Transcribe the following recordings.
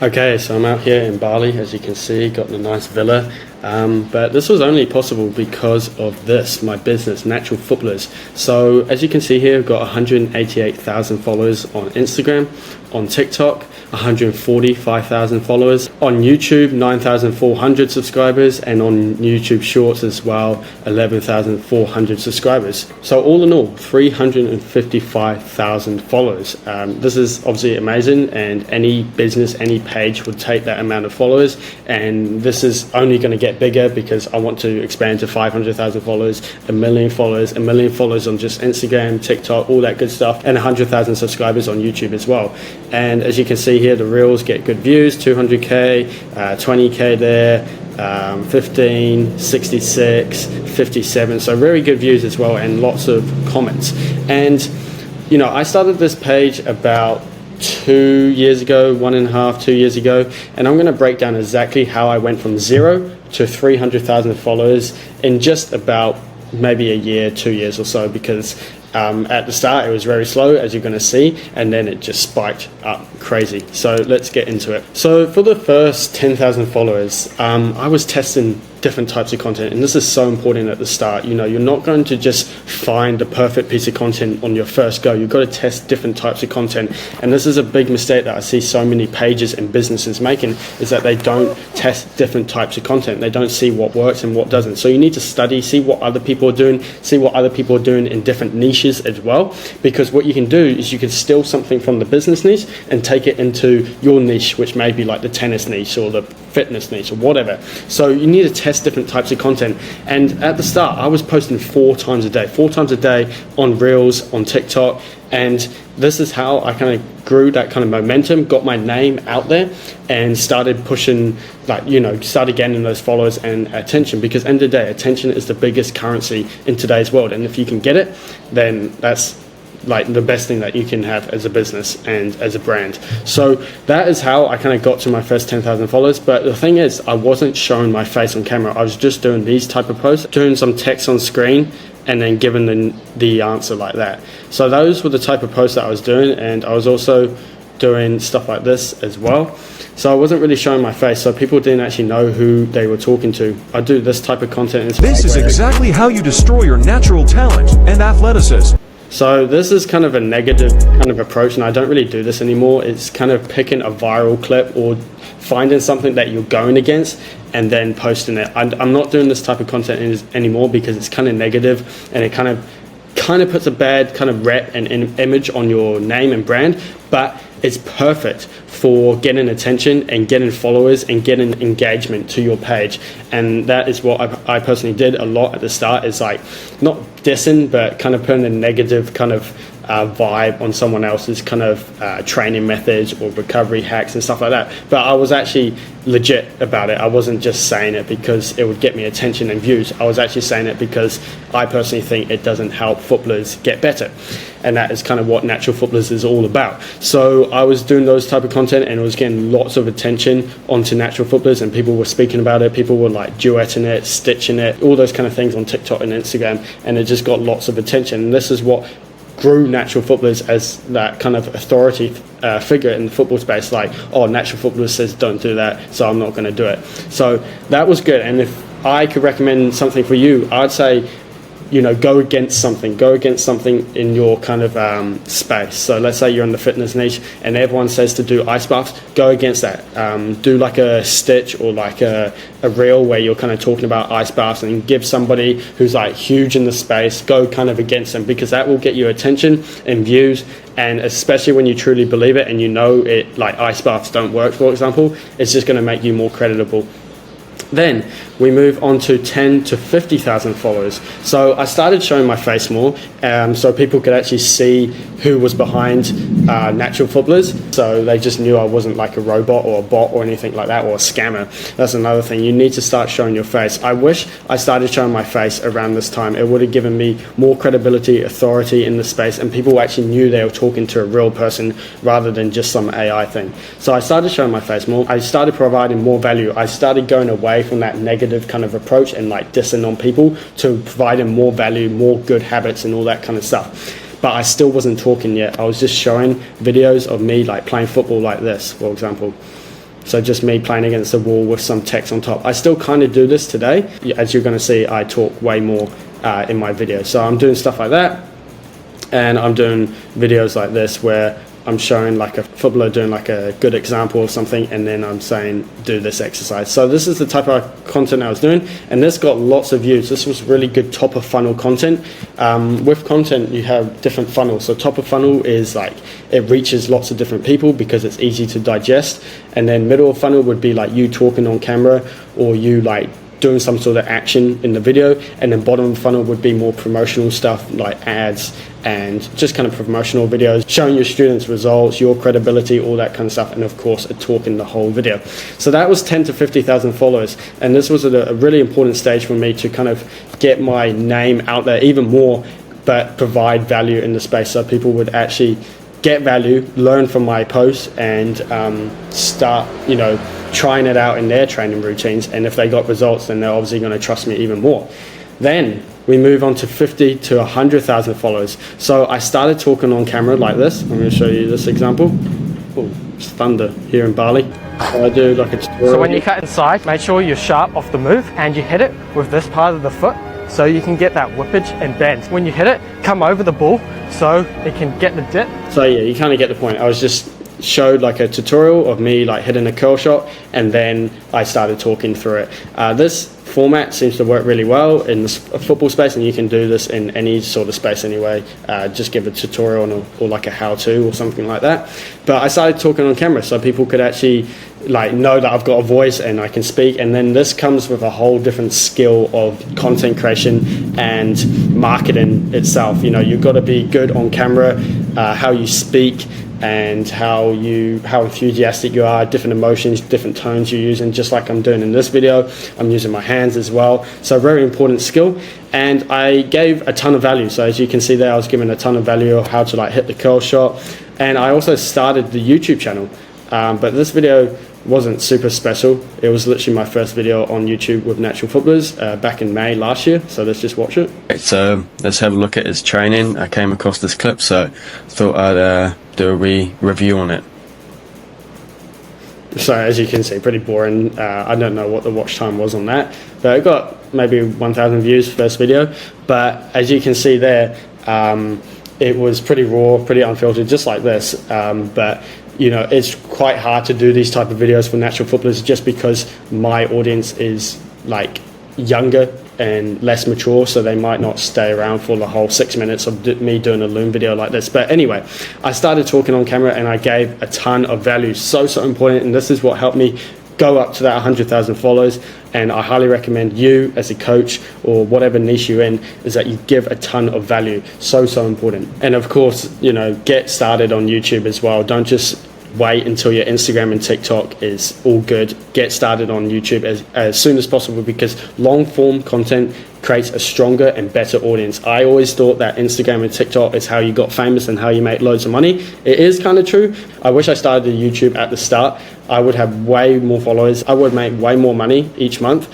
Okay, so I'm out here in Bali, as you can see, got a nice villa. But this was only possible because of this, my business, Natural Footballers. So as you can see here, I've got 188,000 followers on Instagram, on TikTok, 145,000 followers, on YouTube, 9,400 subscribers, and on YouTube Shorts as well, 11,400 subscribers. So all in all, 355,000 followers. This is obviously amazing, and any business, any page would take that amount of followers, and this is only going to get bigger because I want to expand to 500,000 followers, a million followers on just Instagram, TikTok, all that good stuff, and 100,000 subscribers on YouTube as well. And as you can see here, the reels get good views, 200k, 20k there, 15, 66, 57, so very good views as well, and lots of comments. And you know, I started this page about 2 years ago, 1.5, 2 years ago, and I'm going to break down exactly how I went from 0 to 300,000 followers in just about maybe a year, 2 years or so, because at the start it was very slow, as you're going to see, and then it just spiked up crazy. So let's get into it. So for the first 10,000 followers, I was testing different types of content, and this is so important at the start. You know, you're not going to just find the perfect piece of content on your first go. You've got to test different types of content, and this is a big mistake that I see so many pages and businesses making, is that they don't test different types of content. They don't see what works and what doesn't. So you need to study, see what other people are doing, see what other people are doing in different niches as well, because what you can do is you can steal something from the business niche and take it into your niche, which may be like the tennis niche or the fitness niche or whatever. So you need to test different types of content. And at the start, I was posting 4 times a day on Reels, on TikTok, and this is how I kind of grew that kind of momentum, got my name out there, and started pushing, like, you know, started gaining those followers and attention, because end of the day, attention is the biggest currency in today's world, and if you can get it, then that's like the best thing that you can have as a business and as a brand. So that is how I kind of got to my first 10,000 followers. But the thing is, I wasn't showing my face on camera. I was just doing these type of posts, doing some text on screen, and then giving the answer like that. So those were the type of posts that I was doing, and I was also doing stuff like this as well. So I wasn't really showing my face, so people didn't actually know who they were talking to. I do this type of content. This is exactly how you destroy your natural talent and athleticism. So this is kind of a negative kind of approach, and I don't really do this anymore. It's kind of picking a viral clip or finding something that you're going against and then posting it. I'm not doing this type of content anymore because it's kind of negative, and it kind of puts a bad kind of rep and image on your name and brand, but it's perfect for getting attention and getting followers and getting engagement to your page. And that is what I personally did a lot at the start, is like not dissing, but kind of putting a negative kind of vibe on someone else's kind of training methods or recovery hacks and stuff like that. But I was actually legit about it. I wasn't just saying it because it would get me attention and views. I was actually saying it because I personally think it doesn't help footballers get better. And that is kind of what Natural Footballers is all about. So I was doing those type of content, and it was getting lots of attention onto Natural Footballers, and people were speaking about it. People were like duetting it, stitching it, all those kind of things on TikTok and Instagram, and it just got lots of attention. And this is what grew Natural Footballers as that kind of authority figure in the football space. Like, oh, Natural Footballers says don't do that, so I'm not going to do it. So that was good. And if I could recommend something for you, I'd say, you know, go against something in your kind of space. So let's say you're in the fitness niche and everyone says to do ice baths, go against that. Do like a stitch or like a reel where you're kind of talking about ice baths, and give somebody who's like huge in the space, go kind of against them, because that will get you attention and views. And especially when you truly believe it and you know it, like ice baths don't work, for example, it's just going to make you more creditable. Then we move on to 10 to 50,000 followers. So I started showing my face more, so people could actually see who was behind Natural Footballers. So they just knew I wasn't like a robot or a bot or anything like that, or a scammer. That's another thing. You need to start showing your face. I wish I started showing my face around this time. It would have given me more credibility, authority in the space, and people actually knew they were talking to a real person rather than just some AI thing. So I started showing my face more. I started providing more value. I started going away from that negative kind of approach and like dissing on people to providing more value, more good habits and all that kind of stuff. But I still wasn't talking yet. I was just showing videos of me like playing football like this, for example. So just me playing against the wall with some text on top. I still kind of do this today. As you're going to see, I talk way more in my videos. So I'm doing stuff like that, and I'm doing videos like this where I'm showing like a footballer doing like a good example of something, and then I'm saying do this exercise. So this is the type of content I was doing, and this got lots of views. This was really good top of funnel content. With content you have different funnels. So top of funnel is like it reaches lots of different people because it's easy to digest, and then middle of funnel would be like you talking on camera or you like doing some sort of action in the video, and then bottom of the funnel would be more promotional stuff like ads and just kind of promotional videos showing your students results, your credibility, all that kind of stuff, and of course a talk in the whole video. So that was 10 to 50,000 followers, and this was a really important stage for me to kind of get my name out there even more, but provide value in the space so people would actually get value, learn from my posts, and start, you know, trying it out in their training routines. And if they got results, then they're obviously going to trust me even more. Then we move on to 50 to 100,000 followers. So I started talking on camera like this. I'm going to show you this example. Oh, it's thunder here in Bali. So I do like a tutorial. So when you cut inside, make sure you're sharp off the move and you hit it with this part of the foot so you can get that whippage and bend. When you hit it, come over the ball so it can get the dip. So yeah, you kind of get the point. I was just showed like a tutorial of me like hitting a curl shot, and then I started talking through it. This format seems to work really well in the football space, and you can do this in any sort of space anyway. Just give a tutorial or like a how-to or something like that. But I started talking on camera so people could actually like know that I've got a voice and I can speak, and then this comes with a whole different skill of content creation and marketing itself. You know, you've got to be good on camera, how you speak, and how enthusiastic you are, different emotions, different tones you use, and just like I'm doing in this video, I'm using my hands as well. So a very important skill, and I gave a ton of value. So as you can see there, I was giving a ton of value of how to like hit the curl shot, and I also started the YouTube channel. But this video wasn't super special. It was literally my first video on YouTube with Natural Footballers back in May last year. So let's just watch it. So let's have a look at his training. I came across this clip, so thought I'd do a review on it. So as you can see, pretty boring. I don't know what the watch time was on that, but it got maybe 1,000 views first video. But as you can see there, it was pretty raw, pretty unfiltered, just like this. But you know, it's quite hard to do these type of videos for natural footballers just because my audience is like younger and less mature, so they might not stay around for the whole 6 minutes of me doing a loom video like this. But anyway, I started talking on camera and I gave a ton of value. So important, and this is what helped me go up to that 100,000 followers. And I highly recommend you as a coach or whatever niche you're in, is that you give a ton of value. So important. And of course, you know, get started on YouTube as well. Don't just wait until your Instagram and TikTok is all good. Get started on YouTube as soon as possible, because long form content creates a stronger and better audience. I always thought that Instagram and TikTok is how you got famous and how you make loads of money. It is kind of true. I wish I started YouTube at the start. I would have way more followers. I would make way more money each month,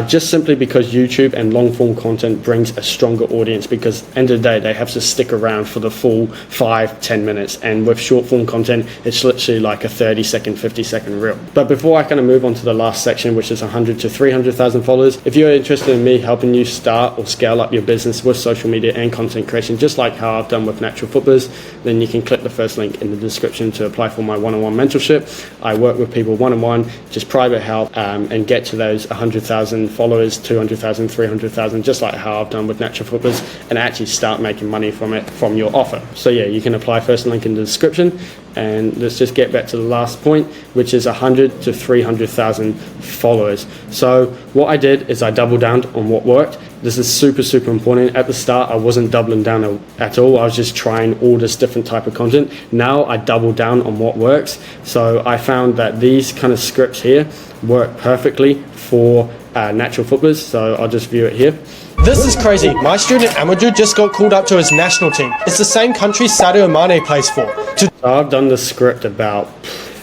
just simply because YouTube and long form content brings a stronger audience, because end of the day, they have to stick around for the full 5-10 minutes. And with short form content, it's literally like a 30-second, 50-second reel. But before I kind of move on to the last section, which is 100 to 300,000 followers, if you're interested in me helping you start or scale up your business with social media and content creation, just like how I've done with Natural Footballers, then you can click the first link in the description to apply for my one-on-one mentorship. I work with people one-on-one, just private help, and get to those 100,000 followers, 200,000, 300,000, just like how I've done with Natural Footballers, and actually start making money from it, from your offer. So yeah, you can apply, first link in the description. And let's just get back to the last point, which is 100 to 300,000 followers. So what I did is I doubled down on what worked. This is super important. At the start, I wasn't doubling down at all. I was just trying all this different type of content. Now I double down on what works. So I found that these kind of scripts here work perfectly for natural footballers. So I'll just view it here. This is crazy. My student Amadou just got called up to his national team. It's the same country Sadio Mane plays for. So I've done the script about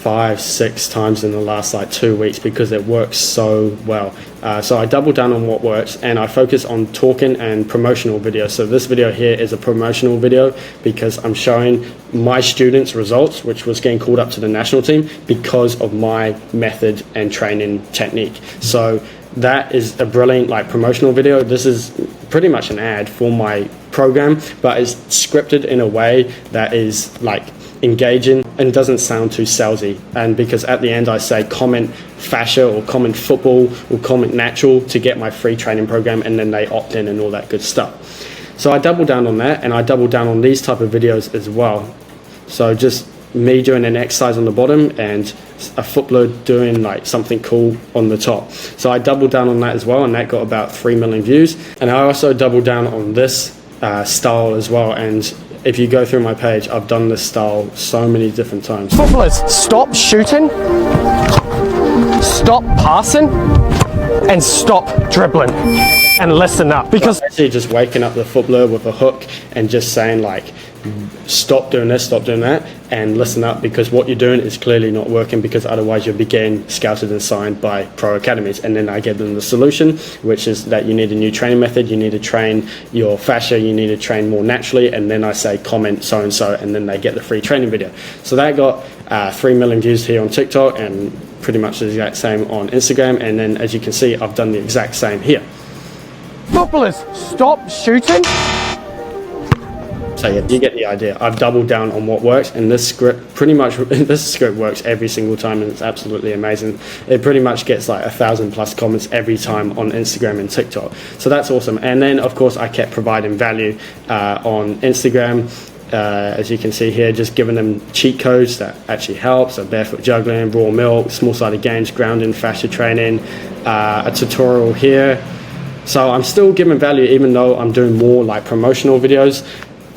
5-6 times in the last like 2 weeks because it works so well. So I double down on what works, and I focus on talking and promotional videos. So this video here is a promotional video because I'm showing my students' results, which was getting called up to the national team because of my method and training technique. So that is a brilliant like promotional video. This is pretty much an ad for my program, but it's scripted in a way that is like engaging and doesn't sound too salesy. And because at the end I say comment fascia or comment football or comment natural to get my free training program, and then they opt in and all that good stuff. So I double down on that, and I double down on these type of videos as well. So just me doing an exercise on the bottom and a footballer doing like something cool on the top. So I doubled down on that as well, and that got about 3 million views. And I also doubled down on this style as well, and if you go through my page, I've done this style so many different times. Footballers, stop shooting, stop passing, and stop dribbling, and listen up. Because actually just waking up the footballer with a hook and just saying like, stop doing this, stop doing that, and listen up, because what you're doing is clearly not working, because otherwise you'll be getting scouted and signed by pro academies. And then I give them the solution, which is that you need a new training method, you need to train your fascia, you need to train more naturally, and then I say comment so and so, and then they get the free training video. So that got 3 million views here on TikTok, and pretty much the exact same on Instagram. And then as you can see, I've done the exact same here. footballers, stop shooting. So yeah, you get the idea. I've doubled down on what works, and this script pretty much this script works every single time, and it's absolutely amazing. It pretty much gets like 1,000+ comments every time on Instagram and TikTok. So that's awesome. And then of course I kept providing value on Instagram. As you can see here, just giving them cheat codes that actually help. So barefoot juggling, raw milk, small-sided games, grounding, fascia training, a tutorial here. So I'm still giving value even though I'm doing more like promotional videos.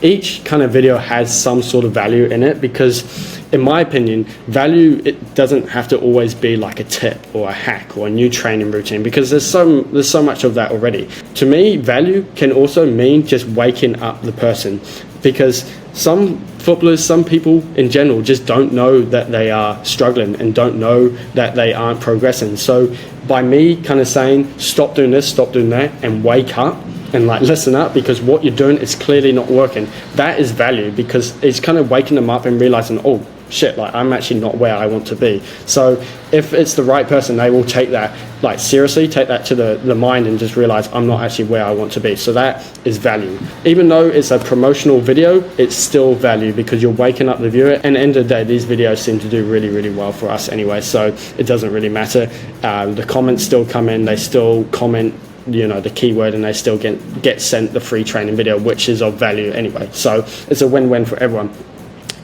Each kind of video has some sort of value in it, because in my opinion, value, it doesn't have to always be like a tip or a hack or a new training routine, because there's so much of that already. To me, value can also mean just waking up the person, because some footballers, some people in general just don't know that they are struggling and don't know that they aren't progressing. So by me kind of saying stop doing this, stop doing that, and wake up and like listen up, because what you're doing is clearly not working, that is value, because it's kind of waking them up and realizing, oh shit, like I'm actually not where I want to be. So if it's the right person, they will take that like seriously, take that to the mind, and just realize I'm not actually where I want to be. So that is value. Even though it's a promotional video, it's still value, because you're waking up the viewer. And at the end of the day, these videos seem to do really, really well for us anyway, so it doesn't really matter. The comments still come in, they still comment, you know, the keyword, and they still get sent the free training video, which is of value anyway. So it's a win-win for everyone.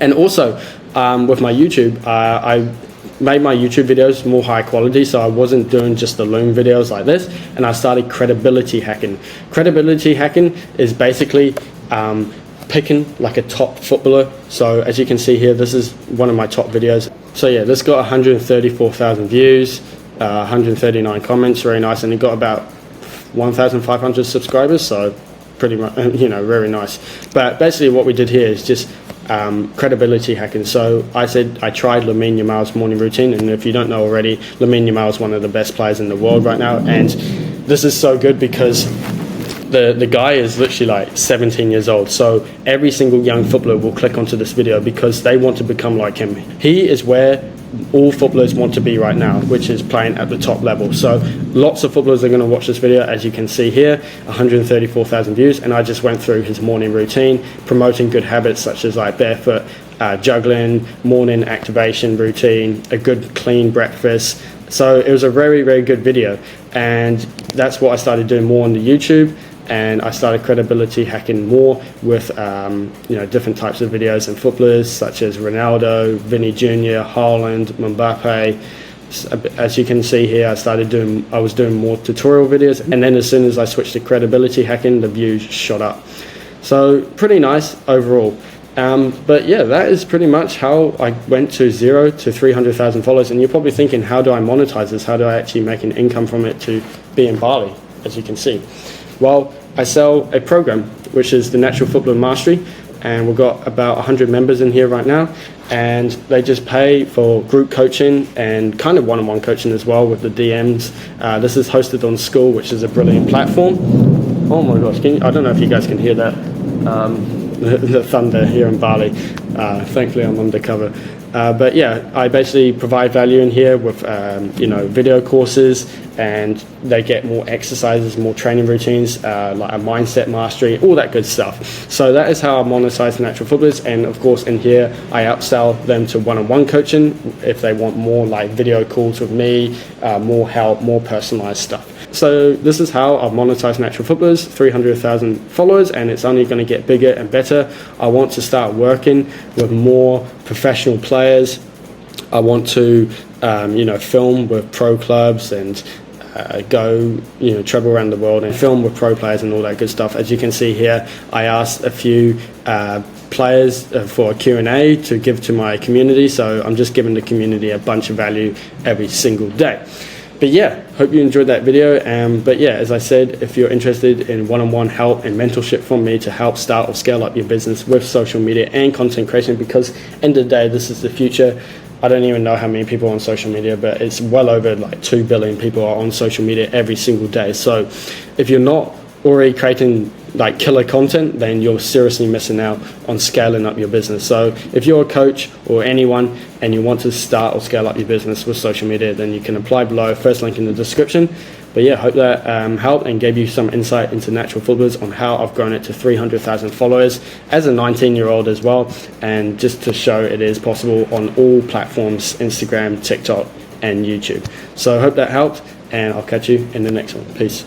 And also with my YouTube, I made my YouTube videos more high quality, so I wasn't doing just the loom videos like this, and I started credibility hacking. Credibility hacking is basically picking like a top footballer. So as you can see here, this is one of my top videos. So yeah, this got 134,000 views, 139 comments, very nice, and it got about 1,500 subscribers, so pretty much, you know, very nice. But basically what we did here is just credibility hacking. So I said I tried Lamine Yamal's morning routine, and if you don't know already, Lamine Yamal is one of the best players in the world right now, and this is so good because the guy is literally like 17 years old. So every single young footballer will click onto this video because they want to become like him. He is where all footballers want to be right now, which is playing at the top level. So lots of footballers are going to watch this video. As you can see here, 134,000 views, and I just went through his morning routine, promoting good habits such as like barefoot juggling, morning activation routine, a good clean breakfast. So it was a very, very good video, and that's what I started doing more on the YouTube. And I started credibility hacking more with you know, different types of videos and footballers such as Ronaldo, Vinny Jr., Haaland, Mbappe. As you can see here, I was doing more tutorial videos, and then as soon as I switched to credibility hacking, the views shot up. So pretty nice overall. But yeah, that is pretty much how I went to 0 to 300,000 followers. And you're probably thinking, how do I monetize this? How do I actually make an income from it to be in Bali, as you can see? Well, I sell a program, which is the Natural Football Mastery, and we've got about 100 members in here right now, and they just pay for group coaching and kind of one-on-one coaching as well with the DMs. This is hosted on School, which is a brilliant platform. Oh my gosh, I don't know if you guys can hear that, the thunder here in Bali. Thankfully I'm undercover. But yeah, I basically provide value in here with video courses, and they get more exercises, more training routines, like a mindset mastery, all that good stuff. So that is how I monetize natural footballers. And of course in here I upsell them to one-on-one coaching if they want more like video calls with me, more help, more personalized stuff. So this is how I've monetized natural footballers, 300,000 followers, and it's only going to get bigger and better. I want to start working with more professional players. I want to film with pro clubs and go travel around the world and film with pro players and all that good stuff. As you can see here, I asked a few players for a Q&A to give to my community, so I'm just giving the community a bunch of value every single day. But yeah, hope you enjoyed that video. But yeah, as I said, if you're interested in one-on-one help and mentorship from me to help start or scale up your business with social media and content creation, because end of the day, this is the future. I don't even know how many people are on social media, but it's well over like 2 billion people are on social media every single day. So if you're not already creating like killer content, then you're seriously missing out on scaling up your business. So if you're a coach or anyone and you want to start or scale up your business with social media, then you can apply below, first link in the description. But yeah, hope that helped and gave you some insight into natural footballers on how I've grown it to 300,000 followers as a 19-year-old as well, and just to show it is possible on all platforms, Instagram, TikTok and YouTube. So I hope that helped, and I'll catch you in the next one. Peace.